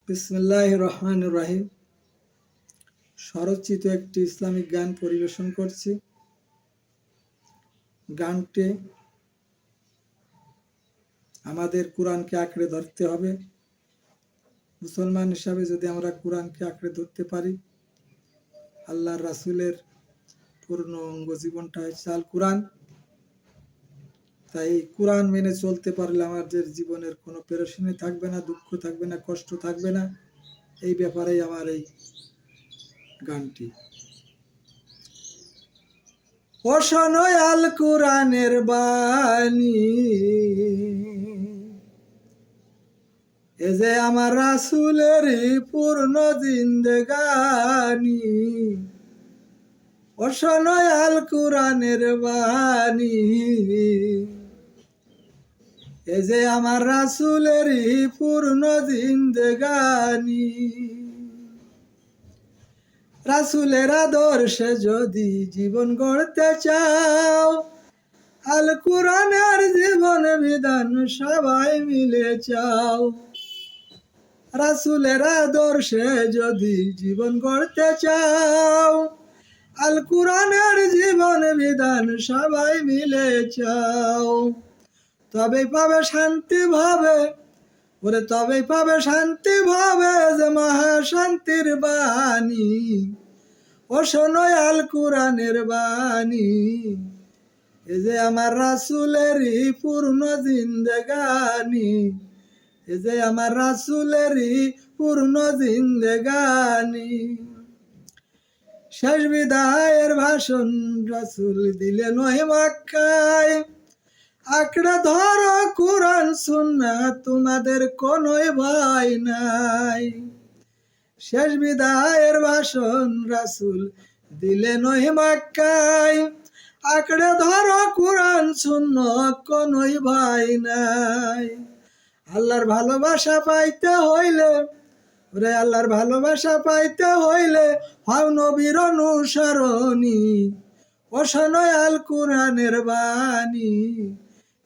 বিসমিল্লাহির রহমানির রহিম। স্বরচিত একটি ইসলামিক গান পরিবেশন করছি। গানটি আমাদের কোরআনকে আঁকড়ে ধরতে হবে। মুসলমান হিসাবে যদি আমরা কোরআনকে আঁকড়ে ধরতে পারি, আল্লাহর রাসূলের পূর্ণ অঙ্গ জীবনটা হচ্ছে আল কোরআন। তাই কোরআন মেনে চলতে পারলে আমাদের জীবনের কোনো পেরেশানি থাকবে না, দুঃখ থাকবে না, কষ্ট থাকবে না। এই ব্যাপারেই আমার এই গানটি। ও শোনো আল কোরআনের বাণী, এ যে আমার রাসূলের পূর্ণ জিন্দেগানি। ও শোনো আল কোরআনের বাণী, এ যে আমার রাসূলের পূর্ণ জিন্দেগানি। রাসূলের আদর্শে যদি জীবন গড়তে চাও, আল কোরআনের জীবন বিধান সবাই মিলে চাও। রাসূলের আদর্শে যদি জীবন গড়তে চাও, আল কোরআনের জীবন বিধান সবাই মিলে চাও। তবেই পাবে শান্তি ভাবে, ওরে তবেই পাবে শান্তি ভাবে যে মহাশান্তির বাণী। ও শোনো আল কোরআনের বাণী, এ যে আমার রাসূলেরই পূর্ণ জিন্দেগানি। এ যে আমার রাসূলেরই পূর্ণ জিন্দেগানি। শেষ বিদায়ের ভাষণ রাসূল দিলেন ওই মক্কায়, আঁকড়ে ধরো কোরআন সুন্নাহ তোমাদের কোনোই ভয় নাই। শেষ বিদায়ের ভাষণ রাসূল দিলেন ওই মক্কায়, আঁকড়ে ধরো কোরআন সুন্নাহ কোনোই ভয় নাই। আল্লাহর ভালোবাসা পাইতে হইলে, ওরে আল্লাহর ভালোবাসা পাইতে হইলে হও নবীর অনুসরণী। ও শোনো আল কোরআনের বাণী,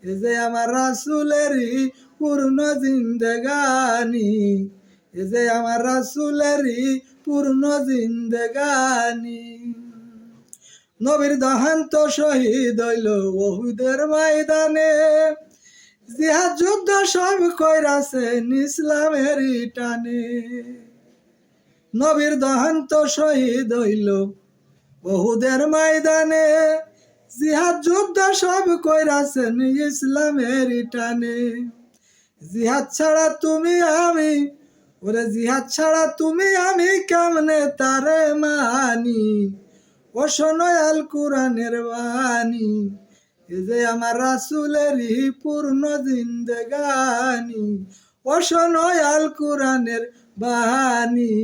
এ যে আমার রাসূলেরই পূর্ণ জিন্দেগানি। এ যে আমার রাসূলেরই পূর্ণ জিন্দেগানি। নবীর দহান্ত শহীদ হইল উহুদের ময়দানে, জিহাদ যুদ্ধ সব কইরাছেন ইসলামেরই টানে। নবীর দহান্ত শহীদ হইল উহুদের ময়দানে, জিহাদ যুদ্ধ সব কইরাছেন ইসলামেরই টানে। জিহাদ ছাড়া তুমি আমি, ওরে জিহাদ ছাড়া তুমি আমি কেমনে তারে মানি। ও শোনো আল কোরআনের বাণী, এ যে আমার রাসূলেরই পূর্ণ জিন্দেগানি। ও শোনো আল কোরআনের বাণী,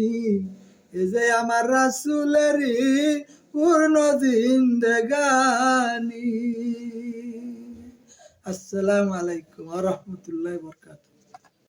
এ যে আমার রাসূলেরই পূর্ণ জিন্দেগানি। আসসালামু আলাইকুম ওয়া রাহমাতুল্লাহি ওয়া বারাকাতুহু।